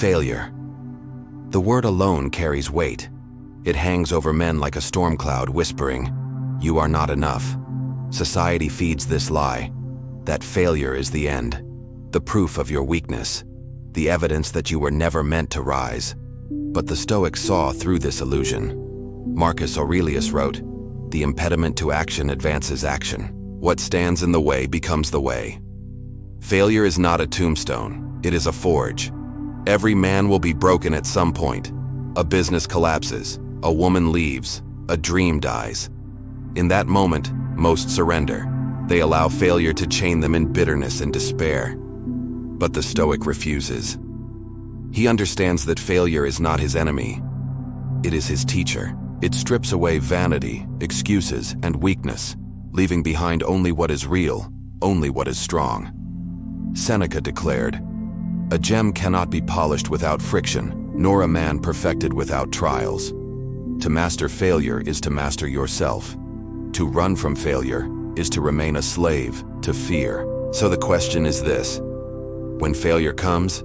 Failure. The word alone carries weight. It hangs over men like a storm cloud whispering, "You are not enough." Society feeds this lie, that failure is the end, the proof of your weakness, the evidence that you were never meant to rise. But the Stoics saw through this illusion. Marcus Aurelius wrote, "The impediment to action advances action. What stands in the way becomes the way." Failure is not a tombstone, it is a forge. Every man will be broken at some point. A business collapses, a woman leaves, a dream dies. In that moment, most surrender. They allow failure to chain them in bitterness and despair. But the Stoic refuses. He understands that failure is not his enemy. It is his teacher. It strips away vanity, excuses, and weakness, leaving behind only what is real, only what is strong. Seneca declared, "A gem cannot be polished without friction, nor a man perfected without trials." To master failure is to master yourself. To run from failure is to remain a slave to fear. So the question is this: when failure comes,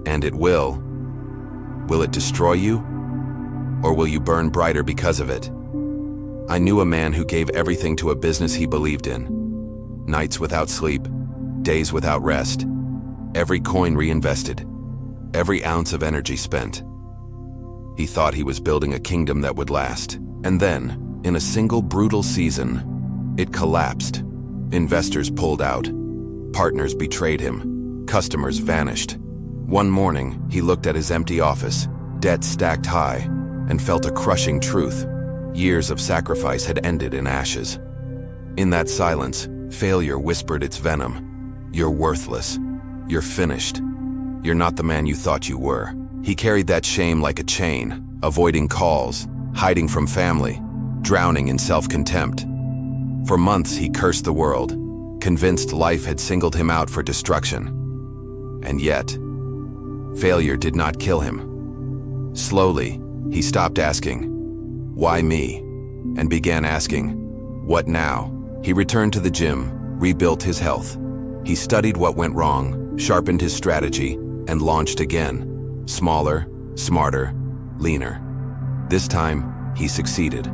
and it will it destroy you? Or will you burn brighter because of it? I knew a man who gave everything to a business he believed in. Nights without sleep, days without rest, every coin reinvested, every ounce of energy spent. He thought he was building a kingdom that would last. And then, in a single brutal season, it collapsed. Investors pulled out. Partners betrayed him. Customers vanished. One morning, he looked at his empty office, debt stacked high, and felt a crushing truth. Years of sacrifice had ended in ashes. In that silence, failure whispered its venom. "You're worthless. You're finished. You're not the man you thought you were." He carried that shame like a chain, avoiding calls, hiding from family, drowning in self-contempt. For months he cursed the world, convinced life had singled him out for destruction. And yet, failure did not kill him. Slowly, he stopped asking, "Why me?" and began asking, "What now?" He returned to the gym, rebuilt his health. He studied what went wrong, sharpened his strategy, and launched again. Smaller, smarter, leaner. This time, he succeeded.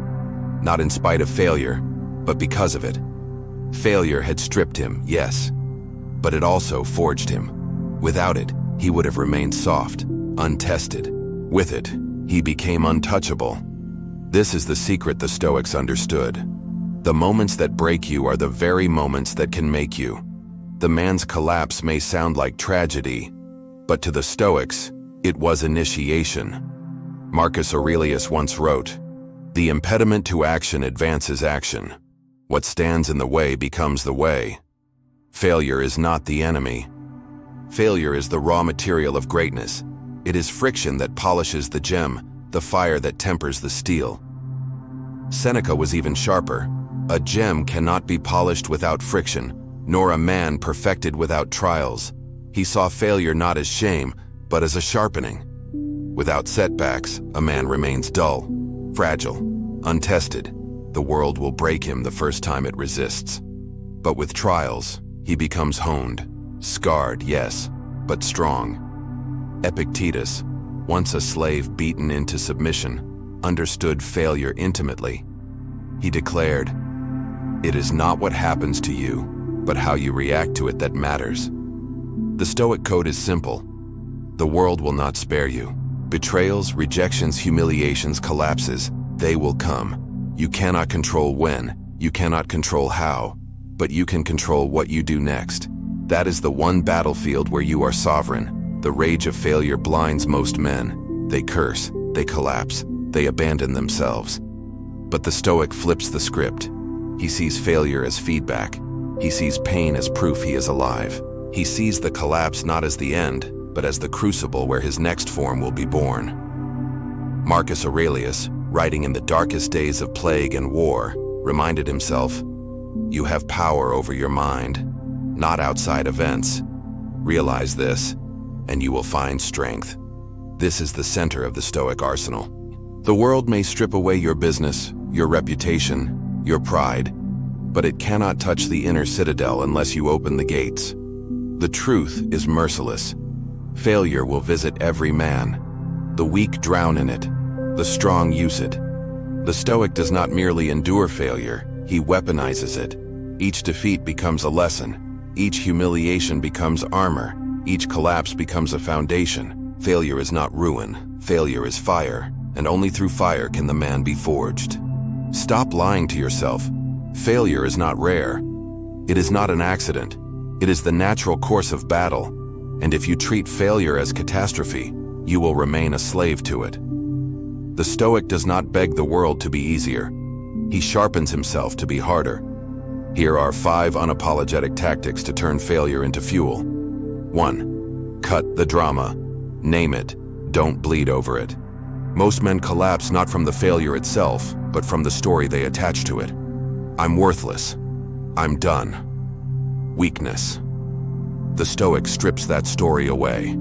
Not in spite of failure, but because of it. Failure had stripped him, yes, but it also forged him. Without it, he would have remained soft, untested. With it, he became untouchable. This is the secret the Stoics understood. The moments that break you are the very moments that can make you. The man's collapse may sound like tragedy, but to the Stoics, it was initiation. Marcus Aurelius once wrote, "The impediment to action advances action. What stands in the way becomes the way." Failure is not the enemy. Failure is the raw material of greatness. It is friction that polishes the gem, the fire that tempers the steel. Seneca was even sharper. A gem cannot be polished without friction, nor a man perfected without trials. He saw failure not as shame, but as a sharpening. Without setbacks, a man remains dull, fragile, untested. The world will break him the first time it resists. But with trials, he becomes honed, scarred, yes, but strong. Epictetus, once a slave beaten into submission, understood failure intimately. He declared, "It is not what happens to you, but how you react to it that matters." The Stoic code is simple. The world will not spare you. Betrayals, rejections, humiliations, collapses, they will come. You cannot control when, you cannot control how, but you can control what you do next. That is the one battlefield where you are sovereign. The rage of failure blinds most men. They curse, they collapse, they abandon themselves. But the Stoic flips the script. He sees failure as feedback. He sees pain as proof he is alive. He sees the collapse not as the end, but as the crucible where his next form will be born. Marcus Aurelius, writing in the darkest days of plague and war, reminded himself, "You have power over your mind, not outside events. Realize this, and you will find strength." This is the center of the Stoic arsenal. The world may strip away your business, your reputation, your pride, but it cannot touch the inner citadel unless you open the gates. The truth is merciless. Failure will visit every man. The weak drown in it. The strong use it. The Stoic does not merely endure failure, he weaponizes it. Each defeat becomes a lesson. Each humiliation becomes armor. Each collapse becomes a foundation. Failure is not ruin. Failure is fire, and only through fire can the man be forged. Stop lying to yourself. Failure is not rare. It is not an accident. It is the natural course of battle, and if you treat failure as catastrophe, you will remain a slave to it. The Stoic does not beg the world to be easier. He sharpens himself to be harder. Here are 5 unapologetic tactics to turn failure into fuel. 1. Cut the drama. Name it. Don't bleed over it. Most men collapse not from the failure itself, but from the story they attach to it. I'm worthless. I'm done. Weakness. The Stoic strips that story away.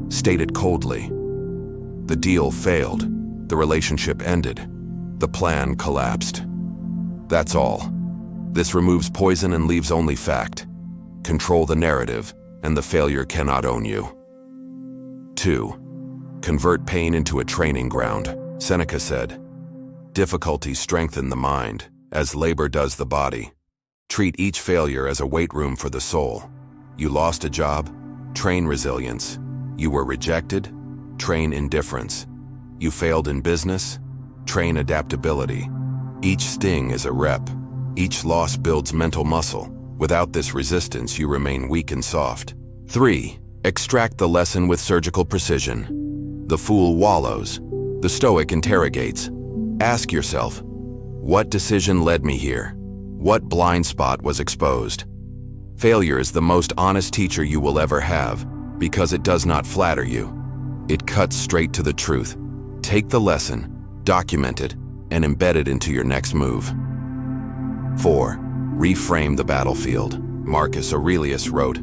Stated coldly. The deal failed. The relationship ended. The plan collapsed. That's all. This removes poison and leaves only fact. Control the narrative, and the failure cannot own you. 2. Convert pain into a training ground. Seneca said, "Difficulties strengthen the mind, as labor does the body. Treat each failure as a weight room for the soul. You lost a job? Train resilience. You were rejected? Train indifference. You failed in business? Train adaptability. Each sting is a rep. Each loss builds mental muscle. Without this resistance, you remain weak and soft." 3. Extract the lesson with surgical precision. The fool wallows. The Stoic interrogates. Ask yourself, what decision led me here? What blind spot was exposed? Failure is the most honest teacher you will ever have, because it does not flatter you. It cuts straight to the truth. Take the lesson, document it, and embed it into your next move. 4. Reframe the battlefield. Marcus Aurelius wrote,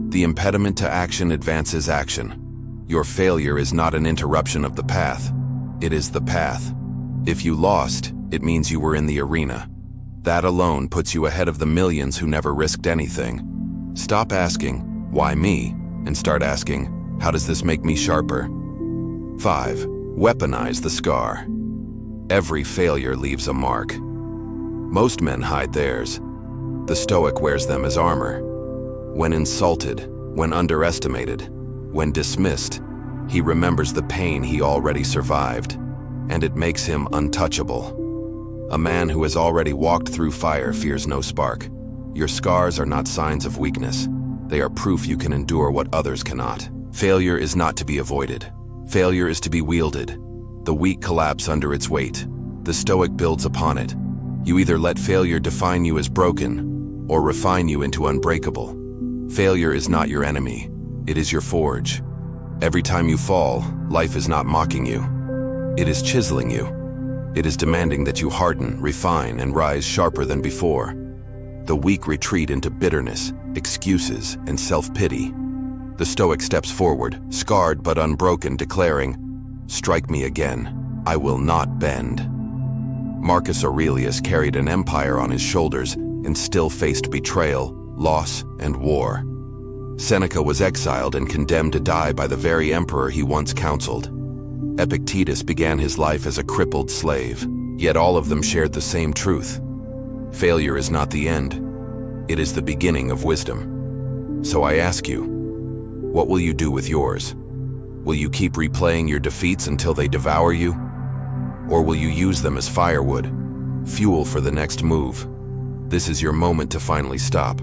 "The impediment to action advances action. Your failure is not an interruption of the path. It is the path. If you lost, it means you were in the arena. That alone puts you ahead of the millions who never risked anything. Stop asking, why me? And start asking, how does this make me sharper?" 5. Weaponize the scar. Every failure leaves a mark. Most men hide theirs. The Stoic wears them as armor. When insulted, when underestimated, when dismissed, he remembers the pain he already survived, and it makes him untouchable. A man who has already walked through fire fears no spark. Your scars are not signs of weakness. They are proof you can endure what others cannot. Failure is not to be avoided. Failure is to be wielded. The weak collapse under its weight. The Stoic builds upon it. You either let failure define you as broken, or refine you into unbreakable. Failure is not your enemy. It is your forge. Every time you fall, life is not mocking you. It is chiseling you. It is demanding that you harden, refine, and rise sharper than before. The weak retreat into bitterness, excuses, and self-pity. The Stoic steps forward, scarred but unbroken, declaring, "Strike me again. I will not bend." Marcus Aurelius carried an empire on his shoulders and still faced betrayal, loss, and war. Seneca was exiled and condemned to die by the very emperor he once counseled. Epictetus began his life as a crippled slave, yet all of them shared the same truth. Failure is not the end. It is the beginning of wisdom. So I ask you, what will you do with yours? Will you keep replaying your defeats until they devour you? Or will you use them as firewood, fuel for the next move? This is your moment to finally stop.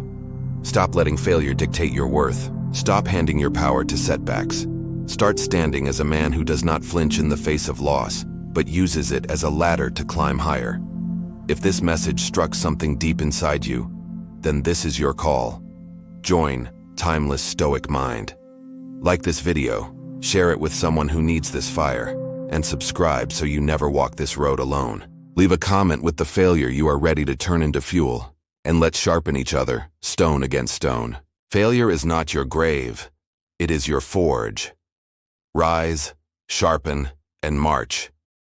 Stop letting failure dictate your worth. Stop handing your power to setbacks. Start standing as a man who does not flinch in the face of loss, but uses it as a ladder to climb higher. If this message struck something deep inside you, then this is your call. Join Timeless Stoic Mind. Like this video, share it with someone who needs this fire, and subscribe so you never walk this road alone. Leave a comment with the failure you are ready to turn into fuel, and let's sharpen each other, stone against stone. Failure is not your grave, it is your forge. Rise, sharpen, and march.